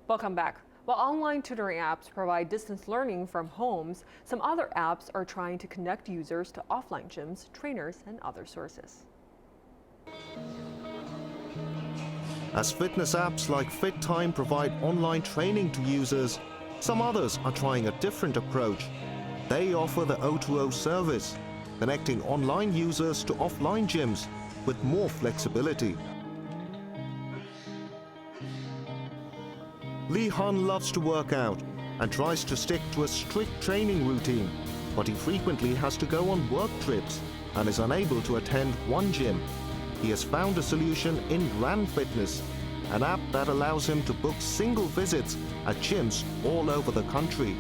Welcome back. While online tutoring apps provide distance learning from homes, some other apps are trying to connect users to offline gyms, trainers, and other sources. As fitness apps like FitTime provide online training to users, some others are trying a different approach. They offer the O2O service, connecting online users to offline gyms with more flexibility. Lee Han loves to work out and tries to stick to a strict training routine, but he frequently has to go on work trips and is unable to attend one gym. He has found a solution in Ran Fitness, an app that allows him to book single visits at gyms all over the country.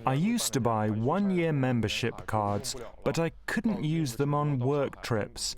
I used to buy one-year membership cards, but I couldn't use them on work trips.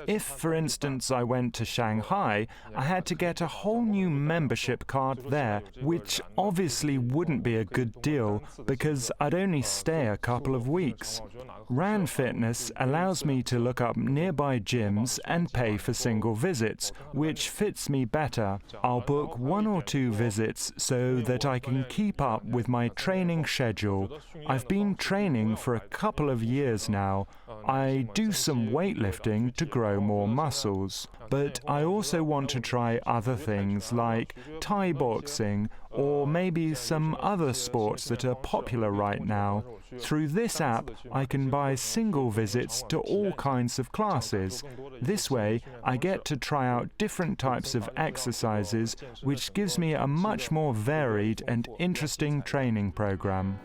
If, for instance, I went to Shanghai, I had to get a whole new membership card there, which obviously wouldn't be a good deal because I'd only stay a couple of weeks. Ran Fitness allows me to look up nearby gyms and pay for single visits, which fits me better. I'll book 1 or 2 visits so that I can keep up with my training schedule. I've been training for a couple of years now. I do some weightlifting to grow more muscles, but I also want to try other things like Thai boxing or maybe some other sports that are popular right now. Through this app, I can buy single visits to all kinds of classes. This way, I get to try out different types of exercises, which gives me a much more varied and interesting training program.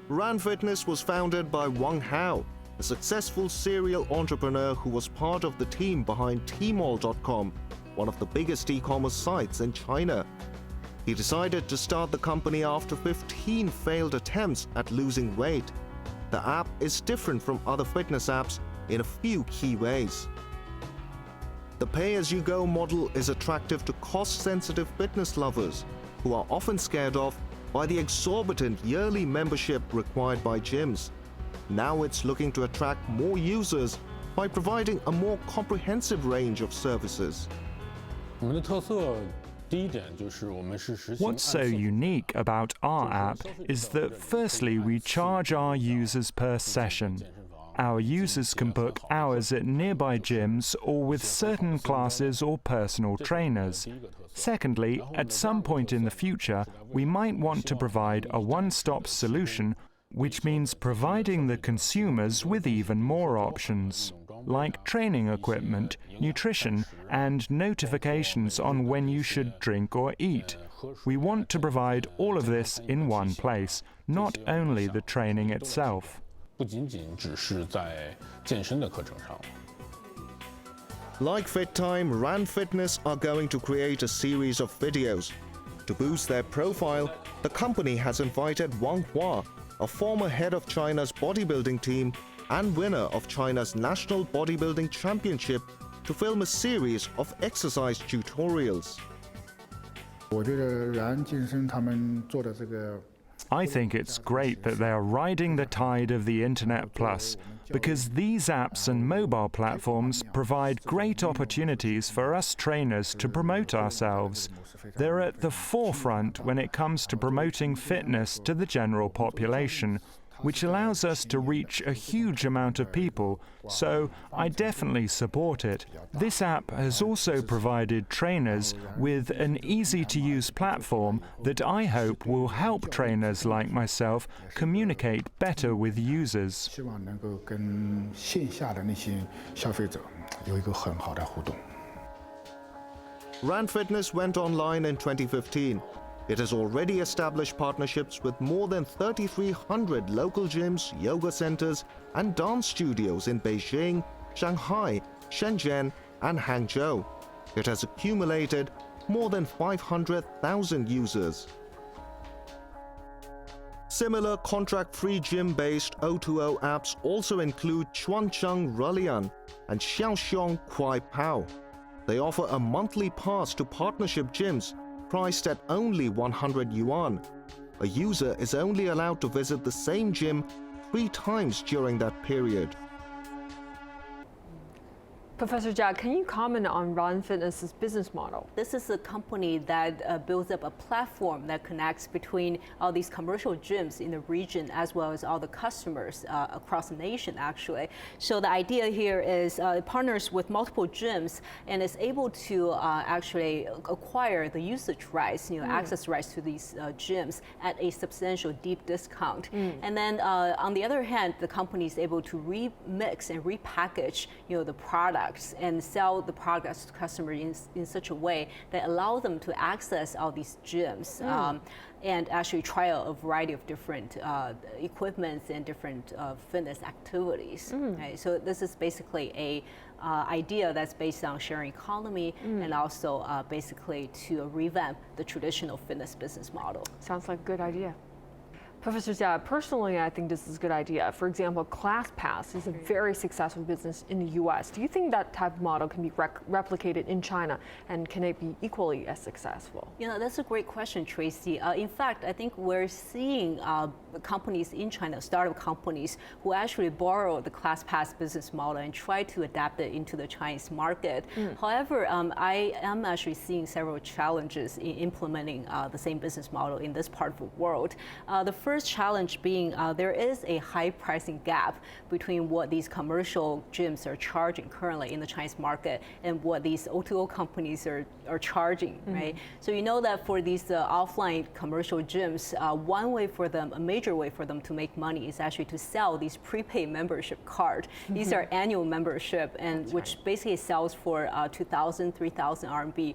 Ran Fitness was founded by Wang Hao, a successful serial entrepreneur who was part of the team behind Tmall.com, one of the biggest e-commerce sites in China. He decided to start the company after 15 failed attempts at losing weight. The app is different from other fitness apps in a few key ways. The pay-as-you-go model is attractive to cost-sensitive fitness lovers who are often scared off by the exorbitant yearly membership required by gyms. Now it's looking to attract more users by providing a more comprehensive range of services. What's so unique about our app is that firstly we charge our users per session. Our users can book hours at nearby gyms or with certain classes or personal trainers. Secondly, at some point in the future, we might want to provide a one-stop solution, which means providing the consumers with even more options, like training equipment, nutrition, and notifications on when you should drink or eat. We want to provide all of this in one place, not only the training itself. Like FitTime, Ran Fitness are going to create a series of videos. To boost their profile, the company has invited Wang Hua, a former head of China's bodybuilding team and winner of China's National Bodybuilding Championship, to film a series of exercise tutorials. I think it's great that they are riding the tide of the Internet Plus, because these apps and mobile platforms provide great opportunities for us trainers to promote ourselves. They're at the forefront when it comes to promoting fitness to the general population, which allows us to reach a huge amount of people, so I definitely support it. This app has also provided trainers with an easy-to-use platform that I hope will help trainers like myself communicate better with users. Ran Fitness went online in 2015. It has already established partnerships with more than 3,300 local gyms, yoga centers, and dance studios in Beijing, Shanghai, Shenzhen, and Hangzhou. It has accumulated more than 500,000 users. Similar contract-free gym-based O2O apps also include Chuancheng Rulian and Xiaoxiong Kuai Pao. They offer a monthly pass to partnership gyms priced at only 100 yuan. A user is only allowed to visit the same gym 3 times during that period. Professor Jia, can you comment on Run Fitness's business model? This is a company that builds up a platform that connects between all these commercial gyms in the region as well as all the customers across the nation, actually. So the idea here is it partners with multiple gyms and is able to actually acquire the usage rights, access rights to these gyms at a substantial deep discount. And then on the other hand, the company is able to remix and repackage, the product and sell the products to customers in such a way that allow them to access all these gyms and actually try out a variety of different equipments and different fitness activities. Right? So this is basically a idea that's based on sharing economy and also basically to revamp the traditional fitness business model. Sounds like a good idea. Professor Jia, personally, I think this is a good idea. For example, ClassPass is a very successful business in the US. Do you think that type of model can be replicated in China, and can it be equally as successful? That's a great question, Tracy. In fact, I think we're seeing companies in China, startup companies, who actually borrow the ClassPass business model and try to adapt it into the Chinese market. However, I am actually seeing several challenges in implementing the same business model in this part of the world. The first challenge being there is a high pricing gap between what these commercial gyms are charging currently in the Chinese market and what these O2O companies are charging, right? So that for these offline commercial gyms, a major way for them to make money is actually to sell these prepaid membership cards. These are annual membership, and which basically sells for 2,000, 3,000 RMB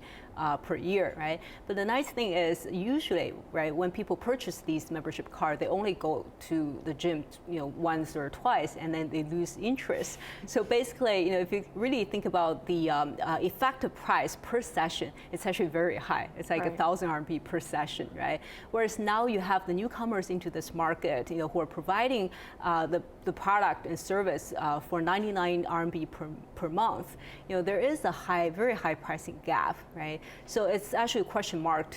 per year, right? But the nice thing is, usually, right, when people purchase these membership cards, they only go to the gym, once or twice, and then they lose interest. So basically, if you really think about the effective price per session, it's actually very high. It's like 1,000 RMB per session, right? Whereas now you have the newcomers into this market, who are providing the product and service for 99 RMB per month. There is a very high pricing gap, right? So it's actually a question mark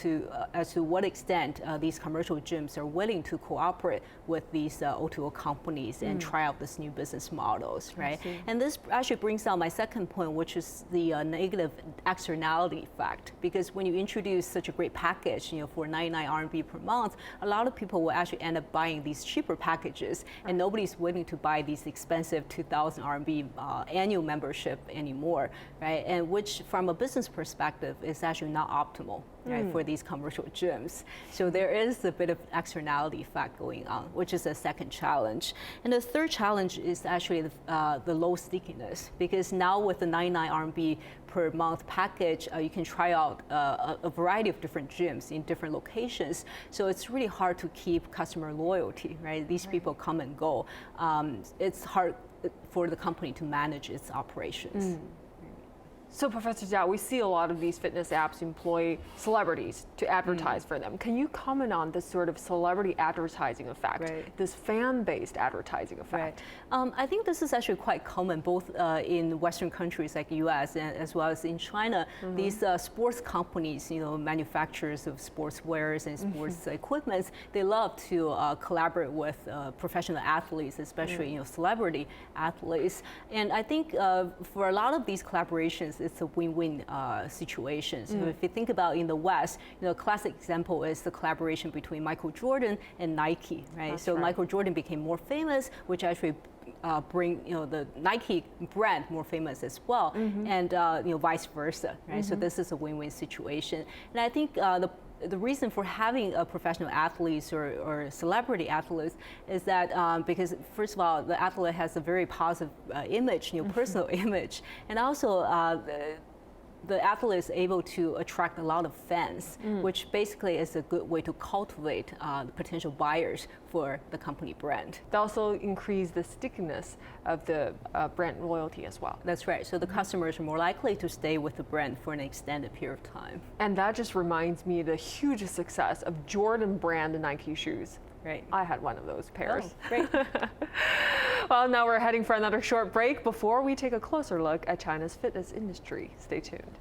as to what extent these commercial gyms are willing to cooperate with these O2O companies and try out these new business models, right? And this actually brings out my second point, which is the negative externality effect. Because when you introduce such a great package, for 99 RMB per month, a lot of people will actually end up buying these cheaper packages, and nobody's willing to buy these expensive 2,000 RMB annual membership anymore, right? And which, from a business perspective, is actually not optimal, right, for these commercial gyms. So there is a bit of externality effect going on, which is a second challenge. And the third challenge is actually the low stickiness, because now with the 99 RMB per month package, you can try out a variety of different gyms in different locations. So it's really hard to keep customer loyalty, right? These people come and go. It's hard for the company to manage its operations. So Professor Jia, we see a lot of these fitness apps employ celebrities to advertise for them. Can you comment on this sort of celebrity advertising effect, this fan-based advertising effect? I think this is actually quite common both in Western countries like US and as well as in China. These sports companies, manufacturers of sportswears and sports equipments, they love to collaborate with professional athletes, especially celebrity athletes. And I think for a lot of these collaborations, it's a win-win situation. So if you think about in the West, a classic example is the collaboration between Michael Jordan and Nike, right? That's so Michael Jordan became more famous, which actually bring the Nike brand more famous as well, and vice versa, right? So this is a win-win situation, and I think the reason for having a professional athletes or celebrity athletes is that because first of all, the athlete has a very positive image, personal image, and also the athlete is able to attract a lot of fans, which basically is a good way to cultivate potential buyers for the company brand. They also increase the stickiness of the brand loyalty as well. That's right. So the customers are more likely to stay with the brand for an extended period of time. And that just reminds me of the huge success of Jordan brand Nike shoes. Right. I had one of those pairs. Oh, great. Well, now we're heading for another short break before we take a closer look at China's fitness industry. Stay tuned.